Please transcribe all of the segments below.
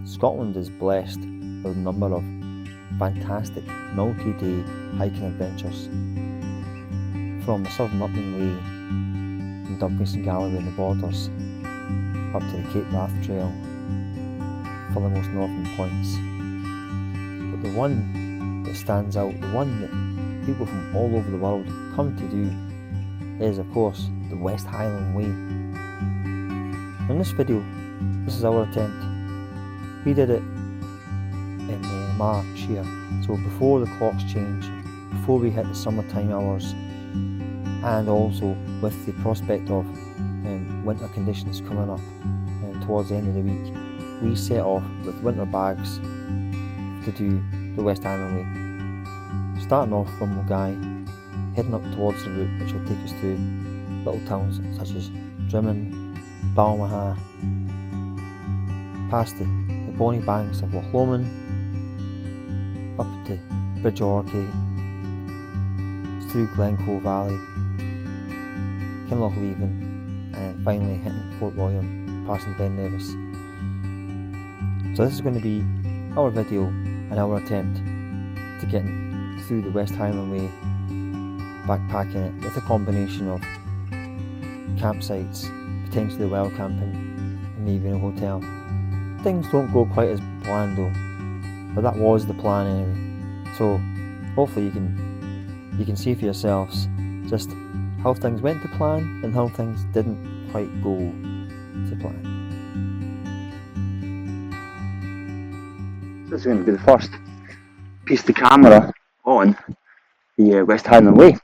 Scotland is blessed with a number of fantastic multi-day hiking adventures, from the Southern Upland Way in Dumfries and Galloway and the Borders up to the Cape Wrath Trail for the most northern points. But the one that stands out, the one that people from all over the world come to do, is of course the West Highland Way. In this video, this is our attempt. We did it in March here, so before the clocks change, before we hit the summertime hours, and also with the prospect of winter conditions coming up towards the end of the week. We set off with winter bags to do the West Highland Way, starting off from Milngavie, heading up towards the route which will take us to little towns such as Drymen, Balmaha, past the bonny banks of Loch Lomond, up to Bridge Orchy, through Glencoe Valley, Loch Lomond, and finally hitting Fort William, passing Ben Nevis. So this is going to be our video and our attempt to get through the West Highland Way, backpacking it with a combination of campsites, potentially wild camping, and maybe in a hotel. Things don't go quite as planned though, but that was the plan anyway. So hopefully you can see for yourselves just how things went to plan and how things didn't quite go to plan. So this is going to be the first piece of the camera on the West Highland Way.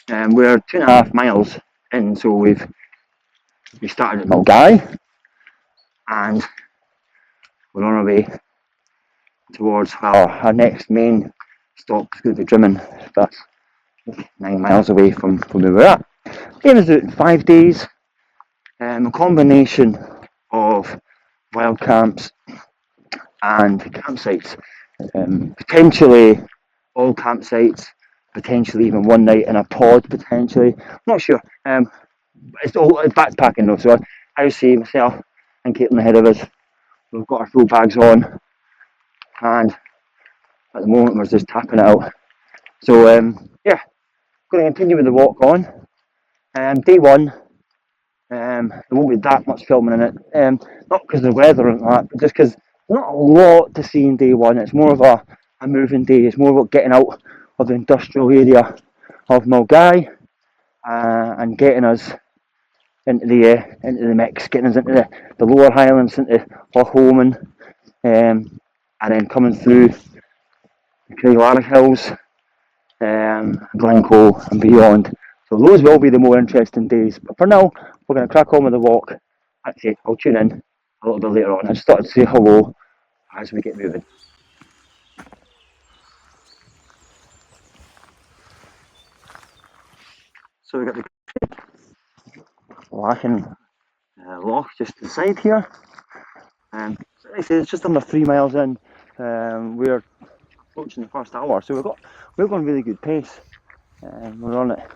We're 2.5 miles in, so we started at Milngavie and we're on our way towards our next main stop is going to be Drymen. That's 9 miles away from where we're at. Aim is out in 5 days. A combination of wild camps and campsites. Potentially all campsites, potentially even one night in a pod, potentially. I'm not sure. It's all backpacking though, so I see myself and Caitlin ahead of us. We've got our full bags on, and at the moment we're just tapping it out. So yeah, going to continue with the walk on. Day one, there won't be that much filming in it, not because of the weather and that, but just because there's not a lot to see in day one. It's more of a moving day. It's more about getting out of the industrial area of Milngavie and getting us into the mix, getting us into the lower Highlands, into Loch Lomond, and then coming through the Craiglarrick Hills, Glencoe and beyond. So those will be the more interesting days. But for now, we're going to crack on with the walk. Actually, I'll tune in a little bit later on. I just thought I'd say hello as we get moving. So we've got the Lachen Loch just to the side here. So like I say, it's just under 3 miles in. We're approaching the first hour, so we're going really good pace. We're on at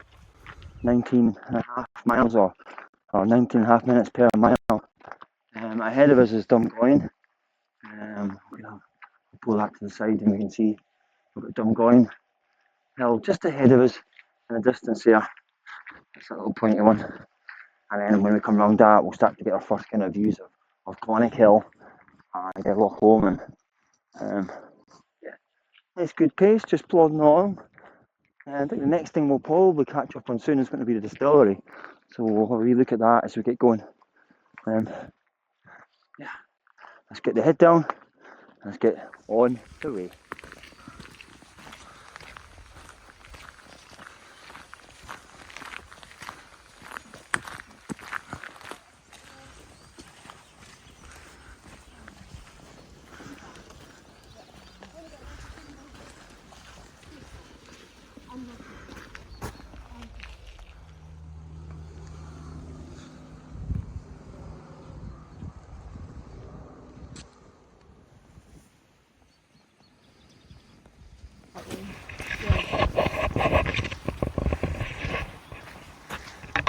19.5 miles or 19.5 minutes per mile. Ahead of us is Dumgoyne. We'll pull that to the side and we can see we've got Dumgoyne Hill just ahead of us in the distance there. It's a little pointy one. And then when we come round that, we'll start to get our first kind of views of Clonic Hill and Loch Lomond. Yeah, nice good pace, just plodding along. I think the next thing we'll probably catch up on soon is going to be the distillery. So we'll have a wee look at that as we get going. Yeah, let's get the head down. Let's get on the way.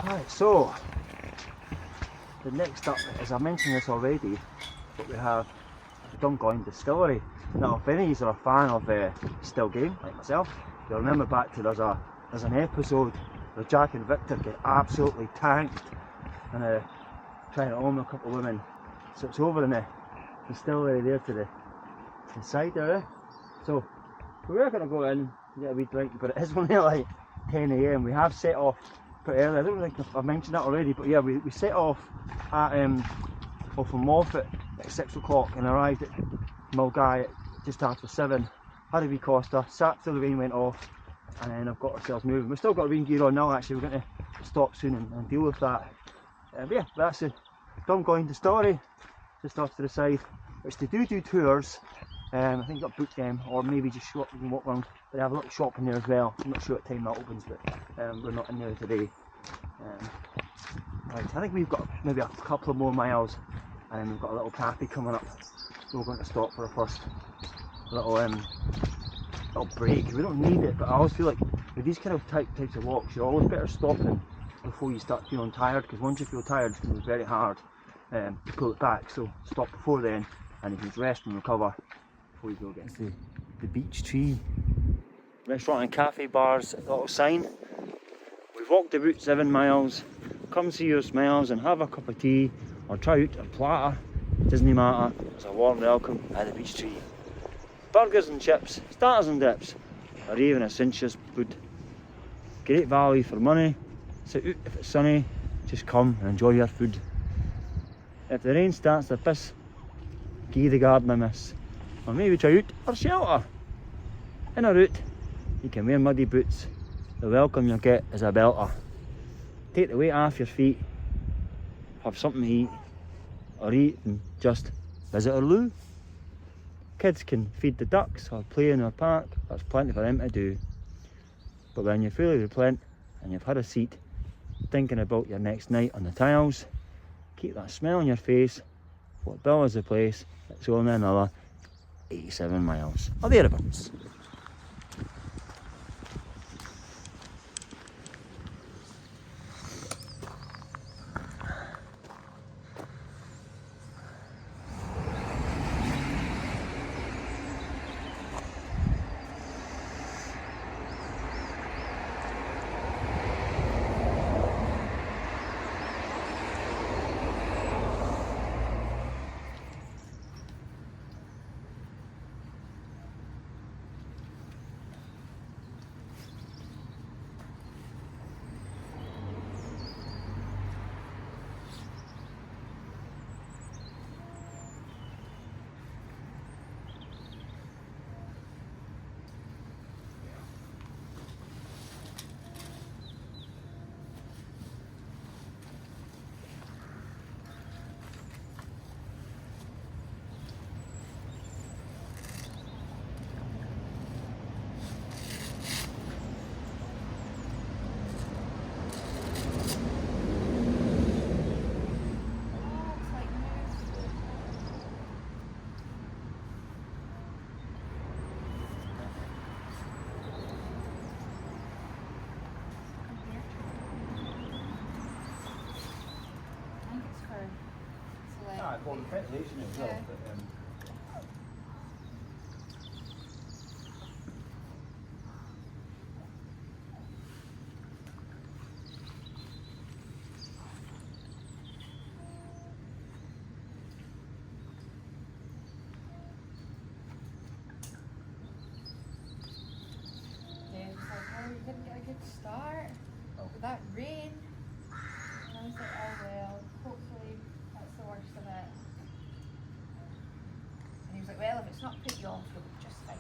Right, so the next up, as I mentioned this already, but we have a Dungoyne Distillery. Now, if any of you are a fan of still game like myself, you'll remember back to there's an episode where Jack and Victor get absolutely tanked and trying to own a couple of women. So it's over in the distillery there to the side there. So we were going to go in, get a wee drink, but it is only like 10 AM. We have set off pretty early. I don't think I've mentioned that already, but yeah, we set off at from Moffat at 6 o'clock and arrived at Milngavie at just after 7. Had a wee costa, sat till the rain went off, and then I've got ourselves moving. We've still got rain gear on now actually, we're going to stop soon and deal with that. But yeah, that's the Dungoyne Distillery, just off to the side, which they do tours. I think I've booked them, or maybe just show up and walk around. They have a little shop in there as well. I'm not sure what time that opens, but we're not in there today. Right, I think we've got maybe a couple of more miles, and then we've got a little cafe coming up. So we're going to stop for a first little break. We don't need it, but I always feel like with these kind of types of walks, you're always better stopping before you start feeling tired, because once you feel tired, it's going to be very hard to pull it back. So stop before then, and you can rest and recover before you go again. It's the beech tree restaurant and cafe bars, little sign. We've walked about 7 miles. Come see your smiles and have a cup of tea, or try out a platter. Doesn't matter. It's a warm welcome at the beech tree. Burgers and chips, starters and dips, or even a cinches food. Great value for money. Sit out if it's sunny. Just come and enjoy your food. If the rain starts to piss, give the garden a miss, or maybe try out our shelter. In a route, you can wear muddy boots. The welcome you'll get is a belter. Take the weight off your feet, have something to eat, or eat and just visit our loo. Kids can feed the ducks or play in our park. There's plenty for them to do. But when you're fully replete and you've had a seat, thinking about your next night on the tiles, keep that smile on your face. What Bill is the place, it's only another 87 miles, or thereabouts. Well, the ventilation as well. But, yeah, it's like, oh, you didn't get a good start with that rain. And I was like, oh well, hopefully that's the worst of it. And he was like, well, if it's not put you off, you'll be just fine.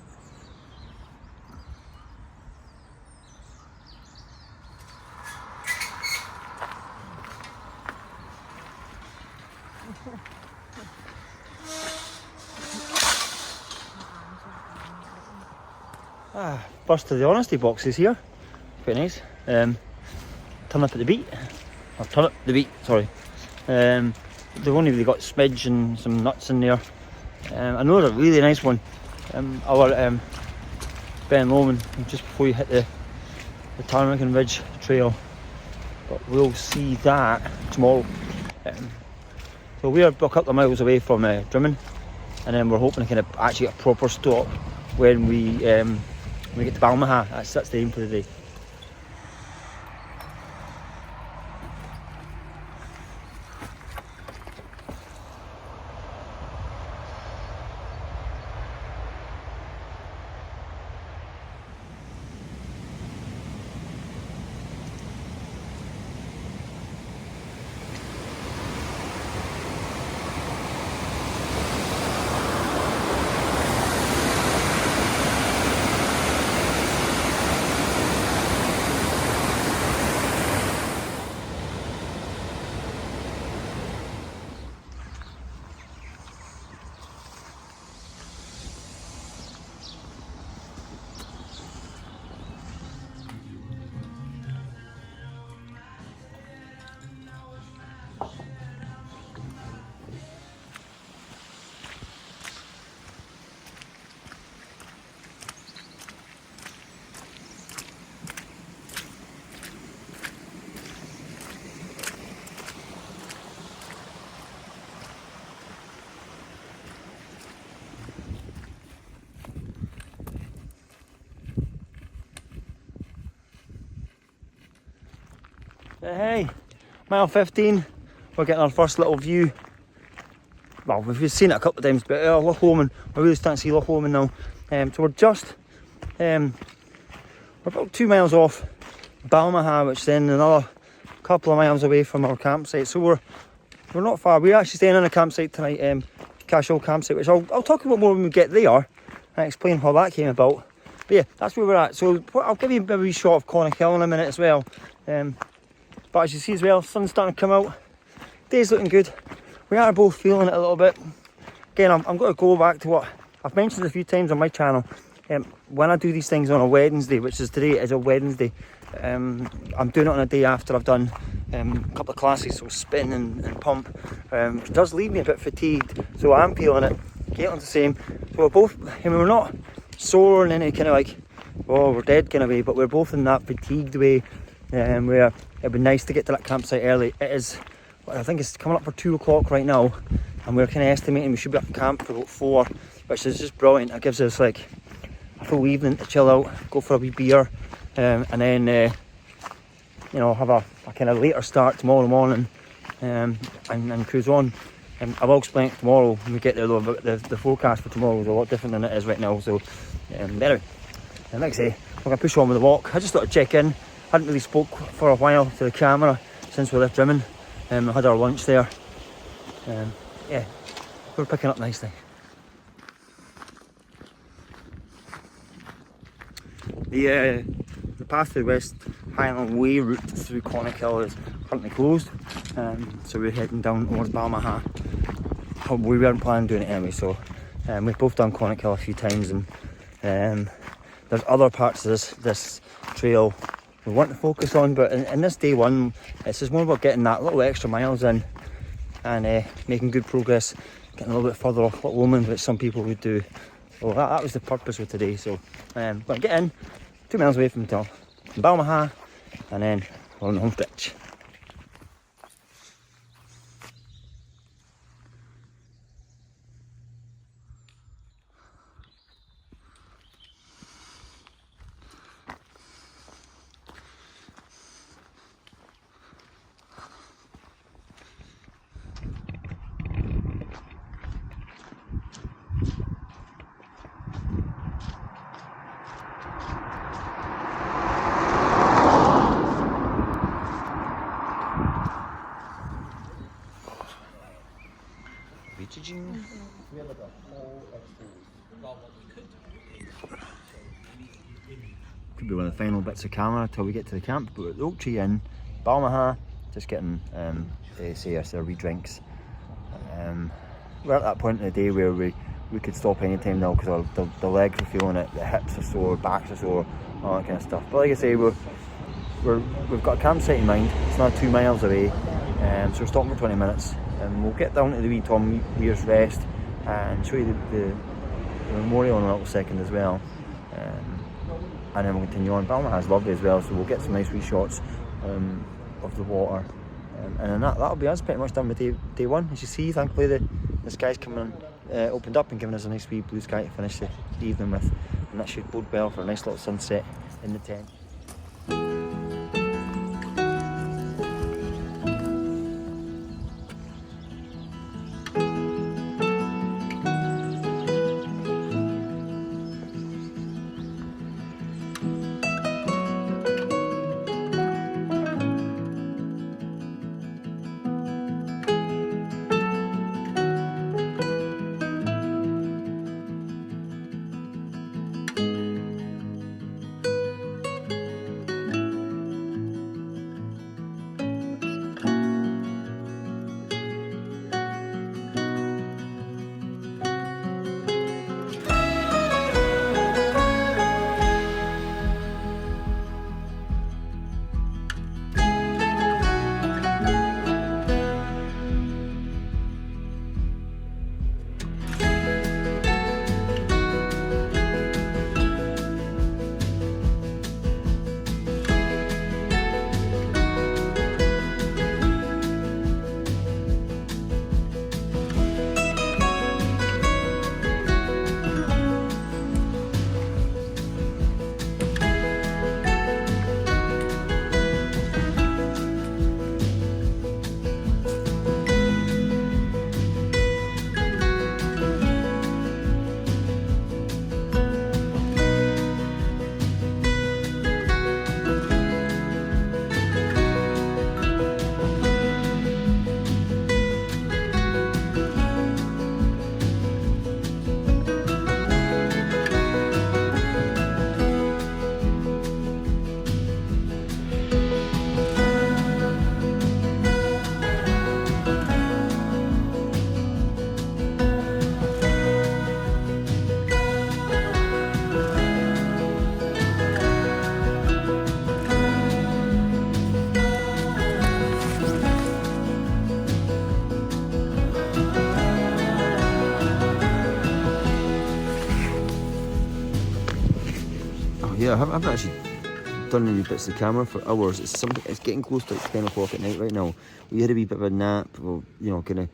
First of the honesty boxes here. Quite nice. Turn up at the beat. Or turn up the beat, sorry. They've only really got smidge and some nuts in there. I know they're a really nice one. Our Ben Lomond, just before you hit the Tarmacan Ridge trail. But we'll see that tomorrow. So we are a couple of miles away from Drymen. and then we're hoping to kind of actually get a proper stop when we get to Balmaha. That's the aim for the day. Hey, mile 15, we're getting our first little view. Well, we've seen it a couple of times, but Loch Lomond, we're really starting to see Loch Lomond now. So we're about 2 miles off Balmaha, which is then another couple of miles away from our campsite. So we're not far. We're actually staying on a campsite tonight, Cashel Campsite, which I'll talk about more when we get there and explain how that came about. But yeah, that's where we're at. So I'll give you a wee shot of Connell in a minute as well. But as you see as well, sun's starting to come out. Day's looking good. We are both feeling it a little bit. Again, I'm going to go back to what I've mentioned a few times on my channel. When I do these things on a Wednesday, which is today, is a Wednesday, I'm doing it on a day after I've done a couple of classes, so spin and pump. It does leave me a bit fatigued, so I'm feeling it. Caitlin's the same. So we're both, we're not sore in any kind of like, oh, we're dead kind of way, but we're both in that fatigued way. Where it'd be nice to get to that campsite early. It is, I think it's coming up for 2 o'clock right now, and we're kind of estimating we should be at camp for about 4, which is just brilliant. It gives us like a full evening to chill out, go for a wee beer, and then you know, have a kind of later start tomorrow morning, and cruise on. I will explain it tomorrow when we get there though, but the forecast for tomorrow is a lot different than it is right now. So anyway, like I say, we're going to push on with the walk. I just thought I'd check in. Hadn't really spoke for a while to the camera since we left Drymen. I had our lunch there. Yeah, we're picking up nicely. The path to the West Highland Way route through Connell is currently closed, so we're heading down towards Balmaha. We weren't planning on doing it anyway, so we've both done Connell a few times, and there's other parts of this trail we want to focus on, but in this day one, it's just more about getting that little extra miles in and making good progress, getting a little bit further off Loch Lomond, which some people would do. So that was the purpose of today. So we're going to get in 2 miles away from Balmaha, and then we're on the home stretch. Could be one of the final bits of camera till we get to the camp, but we're at the oak tree in Balmaha, just getting say us our wee drinks. We're at that point in the day where we could stop any time now because the legs are feeling it, the hips are sore, backs are sore, all that kind of stuff. But like I say, we've got a campsite in mind. It's not 2 miles away, so we're stopping for 20 minutes, and we'll get down to the wee Tom Weir's Rest and show you the memorial in a little second as well. And then we'll continue on. Balmaha is lovely as well, so we'll get some nice wee shots of the water. And then that'll be us pretty much done with day one. As you see, thankfully the sky's coming opened up and given us a nice wee blue sky to finish the evening with, and that should bode well for a nice little sunset in the tent. Yeah, I haven't actually done any bits of the camera for hours. It's getting close to like 10 o'clock at night right now. We had a wee bit of a nap, or kind of,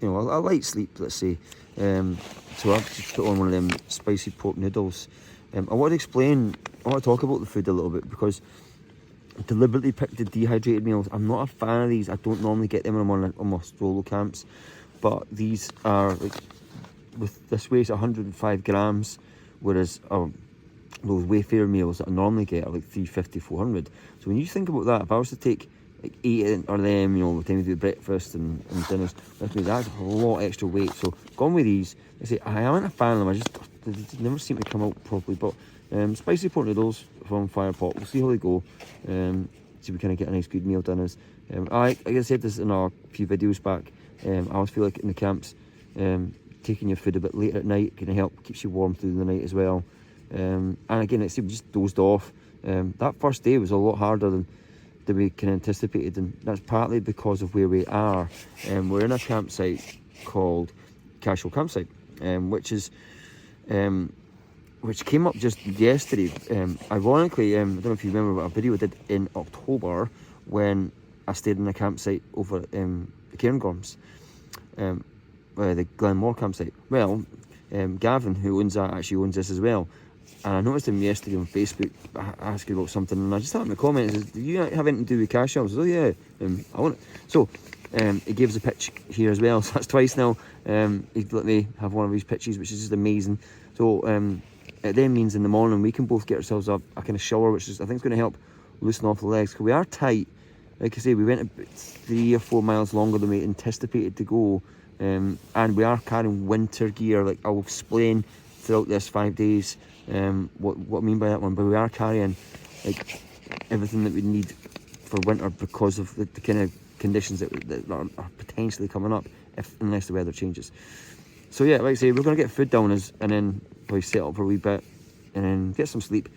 a light sleep, let's say. So I've just put on one of them spicy pork noodles. I want to talk about the food a little bit, because I deliberately picked the dehydrated meals. I'm not a fan of these. I don't normally get them when I'm on my solo camps, but these are, like, with this weighs 105 grams, whereas those Wayfarer meals that I normally get are like 350, 400. So when you think about that, if I was to take like 8 of them, by the time we do breakfast and dinners, that's a lot extra weight. So gone with these. I say I aren't a fan of them. They never seem to come out properly. But spicy pork noodles from Fire Pot. We'll see how they go. So we kind of get a nice good meal done. Like I said this in a few videos back. I always feel like in the camps, taking your food a bit later at night can help, keeps you warm through the night as well. And again, we just dozed off. That first day was a lot harder than we kind of anticipated, and that's partly because of where we are. We're in a campsite called Cashel Campsite, which came up just yesterday. Ironically, I don't know if you remember, but a video I did in October when I stayed in a campsite over at the Cairngorms, the Glenmore campsite. Well, Gavin, who owns that, actually owns this as well. And I noticed him yesterday on Facebook asking about something, and I just had in the comments, do you have anything to do with Cashel? I said, oh yeah, I want it. So he gave us a pitch here as well, so that's twice now. He let me have one of his pitches, which is just amazing. So it then means in the morning we can both get ourselves a kind of shower, which is, I think, is going to help loosen off the legs, because we are tight. Like I say, we went about 3 or 4 miles longer than we anticipated to go, and we are carrying winter gear. Like I'll explain throughout this 5 days what I mean by that one, but we are carrying like everything that we need for winter because of the kind of conditions that are potentially coming up unless the weather changes. So yeah, like I say, we're going to get food down us and then probably set up for a wee bit and then get some sleep,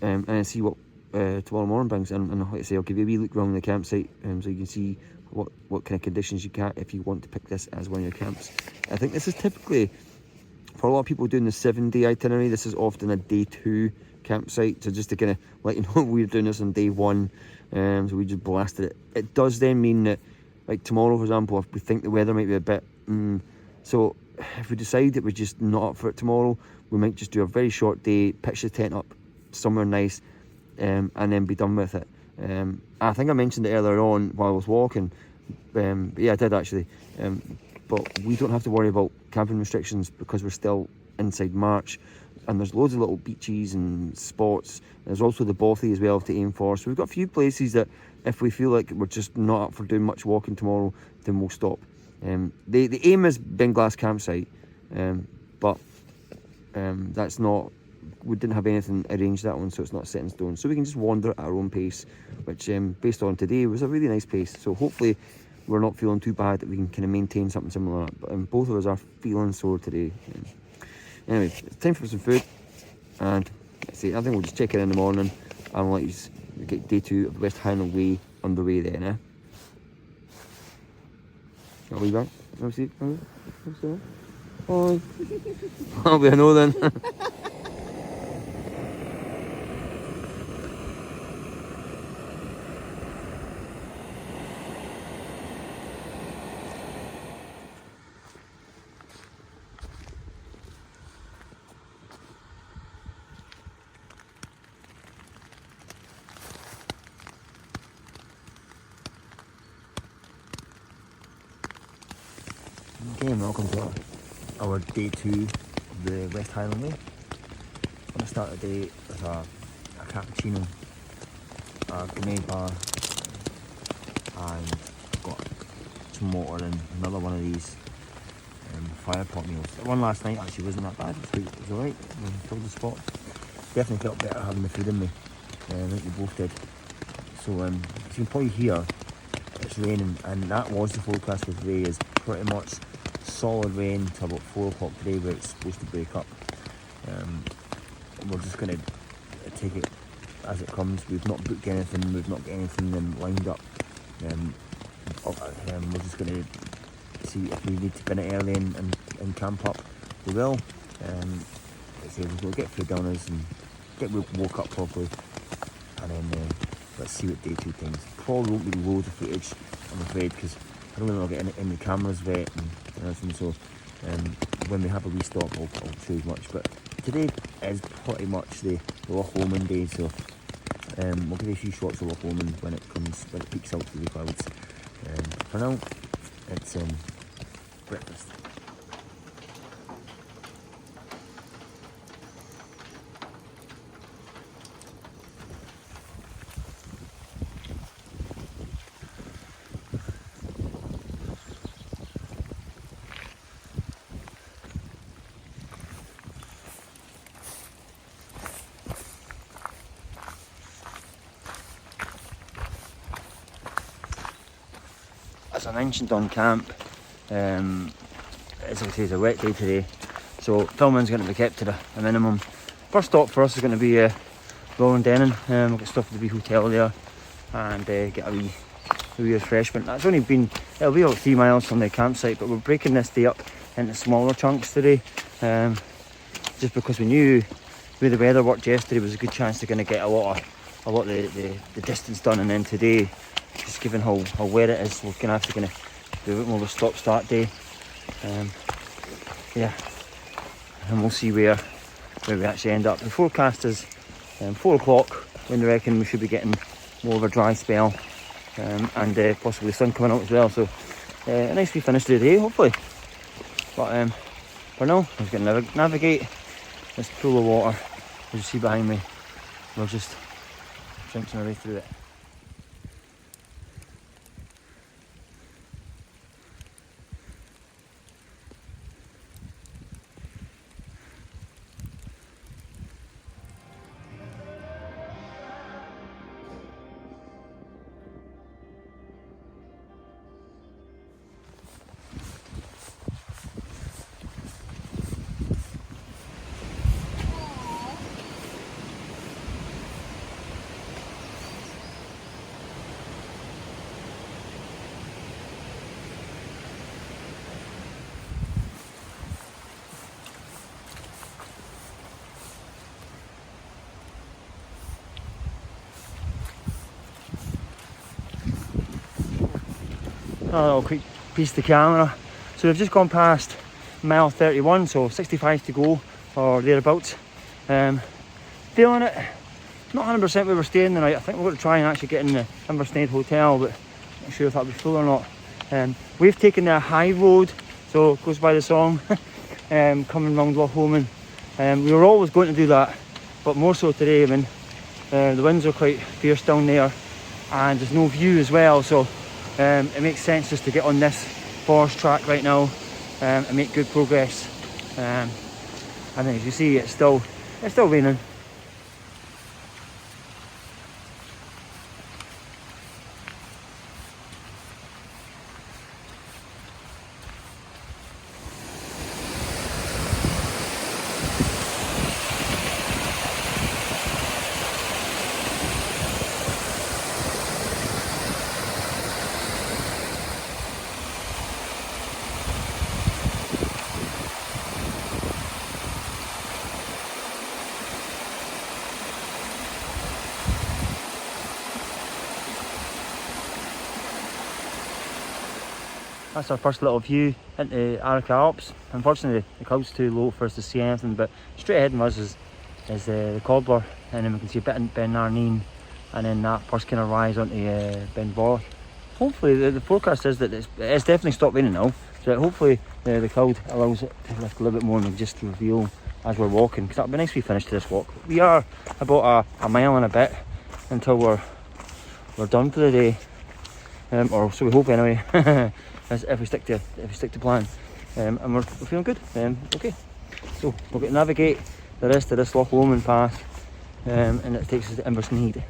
and then see what tomorrow morning brings. And like I say, I'll give you a wee look around the campsite so you can see what kind of conditions you get if you want to pick this as one of your camps. I think this is typically, for a lot of people doing the 7-day itinerary, this is often a day 2 campsite. So just to kind of let you know, we're doing this on day 1, so we just blasted it. It does then mean that, like tomorrow, for example, if we think the weather might be a bit So if we decide that we're just not up for it tomorrow, we might just do a very short day, pitch the tent up somewhere nice, and then be done with it. I think I mentioned it earlier on while I was walking. Yeah, I did actually. But we don't have to worry about camping restrictions because we're still inside March, and there's loads of little beaches and spots. There's also the Bothy as well to aim for. So we've got a few places that if we feel like we're just not up for doing much walking tomorrow, then we'll stop. The aim is Beinglas Campsite, but that's not, we didn't have anything arranged that one, so it's not set in stone. So we can just wander at our own pace, which based on today was a really nice pace. So hopefully we're not feeling too bad, that we can kind of maintain something similar. But both of us are feeling sore today. Anyway, it's time for some food, and let's see, I think we'll just check it in the morning, and we'll let you get day 2 of the West Highland Way underway then, eh? Are we back? Let me see. Oh, I'll be a no then. Okay, and welcome to our day 2 of the West Highland Way. I'm going to start the day with a cappuccino, a gourmet bar, and I've got some water and another one of these fire pot meals. The one last night actually wasn't that bad, it was alright, we filled the spot. Definitely felt better having the food in me, I think we both did. So as you can probably hear, it's raining, and that was the forecast for today, is pretty much solid rain till about 4 o'clock today, where it's supposed to break up. We're just going to take it as it comes. We've not booked anything, we've not got anything lined up. We're just going to see if we need to bin it early and camp up, we will. We'll get food down us and get woke up properly, and then let's see what day 2 brings. Probably won't be loads of footage, I'm afraid, because I don't really get any cameras wet and everything, so when we have a restop I'll show you much. But today is pretty much the Loch Lomond day, so we'll give you a few shots of Loch Lomond when it peeks out through the clouds. For now, it's breakfast. As I mentioned on camp, as I say, it's a wet day today, so filming's going to be kept to a minimum. First stop for us is going to be Rowardennan. We'll get stuff at the wee hotel there and get a wee refreshment. It'll be about 3 miles from the campsite, but we're breaking this day up into smaller chunks today, just because we knew where the weather worked yesterday was a good chance to kind of get a lot of the distance done, and then today, just given how wet it is, we're going to have to kind of do a bit more of a stop-start day. Yeah, and we'll see where we actually end up. The forecast is 4 o'clock when they reckon we should be getting more of a dry spell, and possibly the sun coming out as well. So a nice wee finish to the day, hopefully. But for now, I'm just going to navigate this pool of water. As you see behind me, we're just drinking our way through it. A little quick piece of the camera. So we've just gone past mile 31, so 65 to go or thereabouts. Feeling it. Not 100% where we're staying the night. I think we're going to try and actually get in the Inversnaid Hotel, but not sure if that'll be full or not. We've taken the high road, so it goes by the song, coming round Loch Lomond. We were always going to do that, but more so today when the winds are quite fierce down there and there's no view as well, so it makes sense just to get on this forest track right now and make good progress. And as you see, it's still raining. That's our first little view into arrochar Alps. Unfortunately, the cloud's too low for us to see anything, but straight ahead of us is the cobbler, and then we can see a bit in Ben Narneen, and then that first kind of rise onto Ben Balmaha. Hopefully, the forecast is that it's definitely stopped raining now, so hopefully the cloud allows it to lift a little bit more and just reveal as we're walking, because that'll be a nice wee finish to this walk. We are about a mile and a bit until we're done for the day, or so we hope anyway. If we stick to plan, and we're feeling good. Okay, so we're going to navigate the rest of this Loch Lomond path, and it takes us to Inversnaid.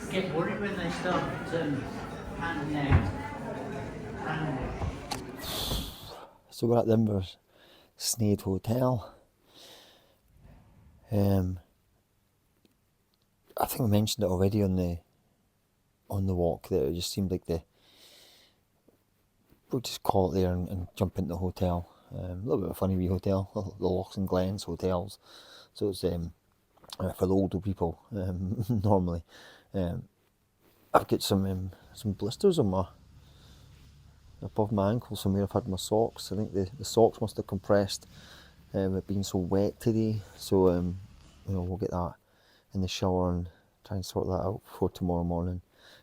Get worried when they start handing out. So we're at the Inversnaid Hotel. I think I mentioned it already on the walk that it just seemed like we'll just call it there and jump into the hotel. A little bit of a funny wee hotel, the Lochs and Glens hotels. So it's for the older people normally. I've got some blisters on above my ankles from where I've had my socks. I think the socks must have compressed. It being so wet today, so we'll get that in the shower and try and sort that out before tomorrow morning.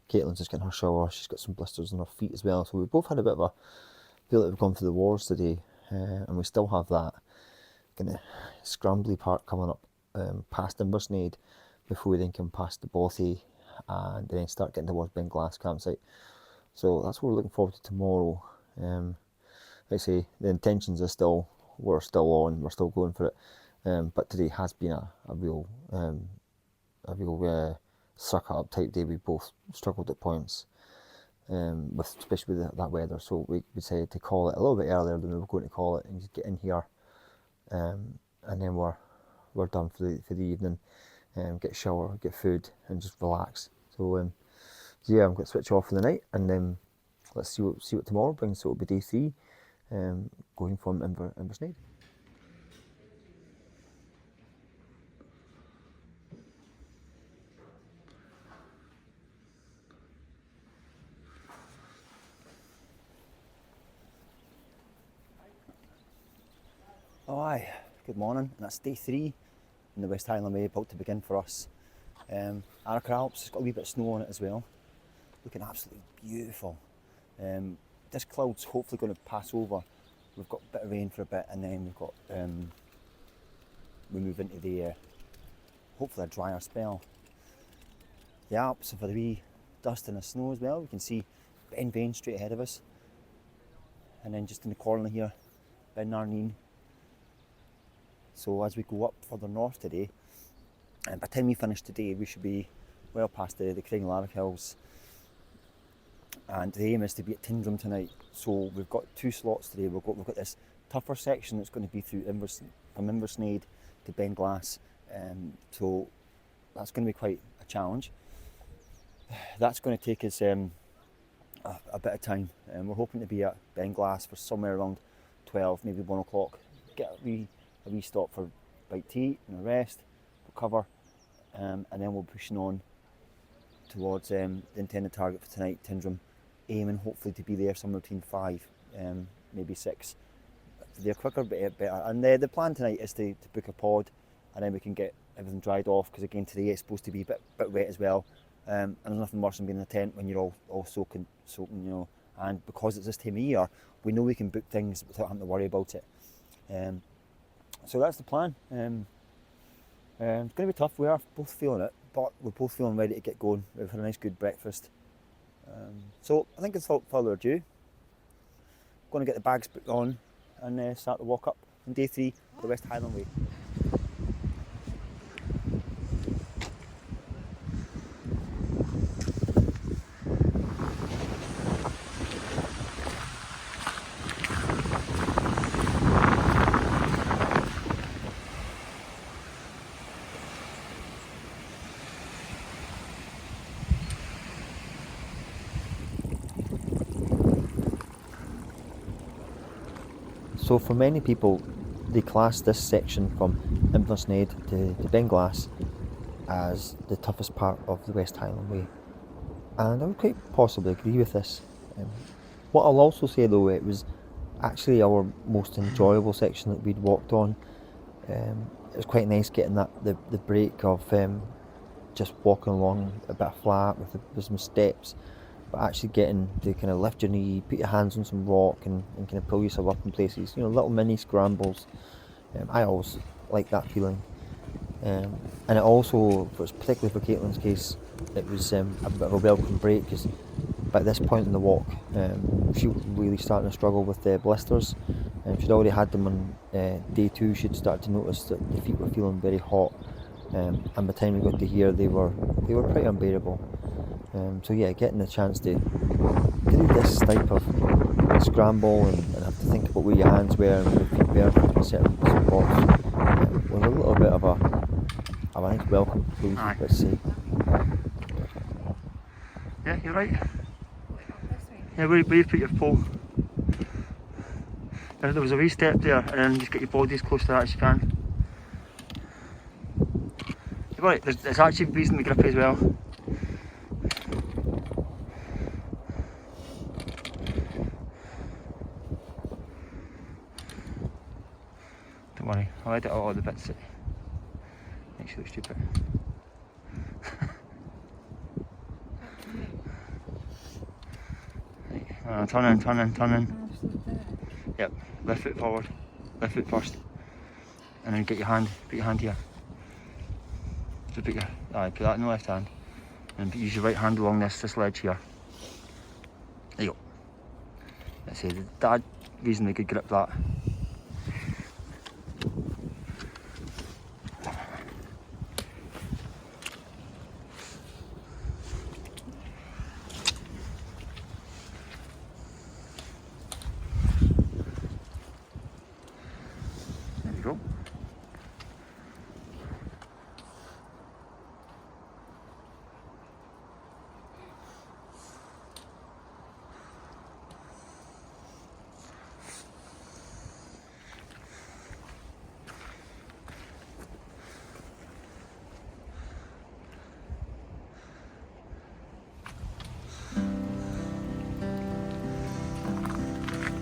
Caitlin's just getting her shower. She's got some blisters on her feet as well. So we both had a bit of a feel like we've gone through the wars today, and we still have that kind of scrambly part coming up past Inversnaid before we then come past the Bothy and then start getting towards Beinglas Campsite. So that's what we're looking forward to tomorrow. Like I say, the intentions are we're still on, we're still going for it. But today has been a real suck up type day. We both struggled at points, especially with that weather. So we decided to call it a little bit earlier than we were going to call it and just get in here, and then we're done for the evening. Get a shower, get food, and just relax. So yeah, I'm going to switch off for the night, and let's see what tomorrow brings. So it'll be day 3, going from Inversnaid. Oh aye, good morning, and that's day 3 in the West Highland way, about to begin for us. Arrochar Alps has got a wee bit of snow on it as well, looking absolutely beautiful. This cloud's hopefully going to pass over. We've got a bit of rain for a bit, and then we've got we move into the hopefully a drier spell. The Alps have a wee dust and a snow as well. We can see Ben Vane straight ahead of us. and then just in the corner here, Beinglas. So as we go up further north today, and by the time we finish today, we should be well past the Craiglang Hills. And the aim is to be at Tindrum tonight. So we've got 2 slots today. We've got this tougher section that's going to be through from Inversnaid to Beinglas. So that's going to be quite a challenge. That's going to take us a bit of time. We're hoping to be at Beinglas for somewhere around 12, maybe 1 o'clock. Get a wee stop for a bite to eat and a rest, recover, and then we'll be pushing on towards the intended target for tonight, Tindrum, aiming hopefully to be there somewhere between 5, maybe 6. They're quicker, but better. And the plan tonight is to book a pod, and then we can get everything dried off, because again today it's supposed to be a bit wet as well. And there's nothing worse than being in a tent when you're all soaking, and because it's this time of year, we know we can book things without having to worry about it. So that's the plan. It's going to be tough. We are both feeling it, but we're both feeling ready to get going. We've had a nice good breakfast. So I think without further ado, I'm going to get the bags put on and start the walk up on day 3 of the West Highland Way. So for many people, they class this section from Inversnaid to Beinglas as the toughest part of the West Highland Way, and I would quite possibly agree with this. What I'll also say though, it was actually our most enjoyable section that we'd walked on. It was quite nice getting the break of just walking along a bit flat with some steps, but actually getting to kind of lift your knee, put your hands on some rock and kind of pull yourself up in places, little mini scrambles. I always like that feeling. And it also, particularly for Caitlin's case, it was a bit of a welcome break, because by this point in the walk, she was really starting to struggle with the blisters. She'd already had them on day 2. She'd started to notice that the feet were feeling very hot, and by the time we got to here, they were pretty unbearable. So yeah, getting the chance to do this type of scramble and have to think about where your hands were and where your feet were in certain spots was a little bit of a nice welcome, let's say. Yeah, you're right. Yeah, where you put your pole. There was a wee step there, and then just get your body as close to that as you can. You're right, there's actually reasonably grippy as well. Don't worry, I'll edit out all the bits that makes you look stupid. Turn in. Yep, left foot forward, left foot first, and then put your hand here. So put that in the left hand, and use your right hand along this ledge here. There you go. Let's see, that reasonably good grip that. Go.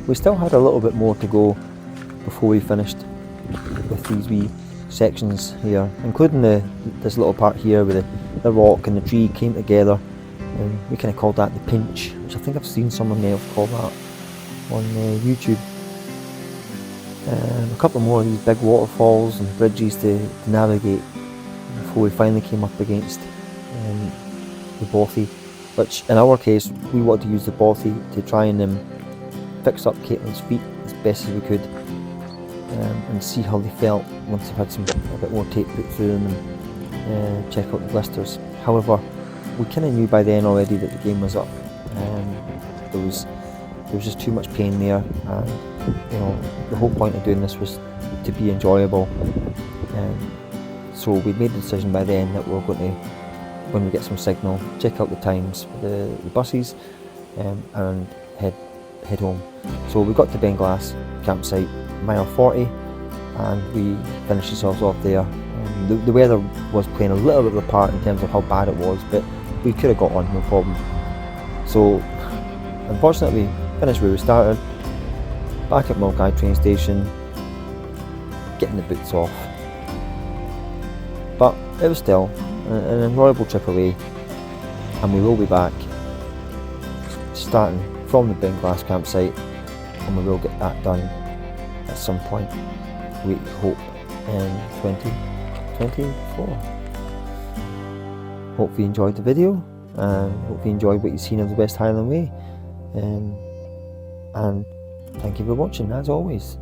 We still had a little bit more to go before we finished with these wee sections here, including this little part here where the rock and the tree came together, and we kind of called that the pinch, which I think I've seen someone else call that on YouTube. A couple more of these big waterfalls and bridges to navigate before we finally came up against the bothy, which in our case we wanted to use the bothy to try and fix up Caitlin's feet as best as we could, and see how they felt once they've had a bit more tape put through them, and check out the blisters. However, we kind of knew by then already that the game was up. There was just too much pain there, and you know, the whole point of doing this was to be enjoyable. So we made the decision by then that we were going to, when we get some signal, check out the times for the buses, and head home. So we got to Beinglas Campsite, mile 40, and we finished ourselves off there. The weather was playing a little bit of a part in terms of how bad it was, but we could have got on, no problem. So unfortunately, finished where we started, back at Milngavie train station, getting the boots off. But it was still an enjoyable trip away, and we will be back starting from the Beinglas Campsite, and we will get that done at some point, we hope, in 2024. Hope you enjoyed the video, and hope you enjoyed what you've seen of the West Highland Way, and thank you for watching as always.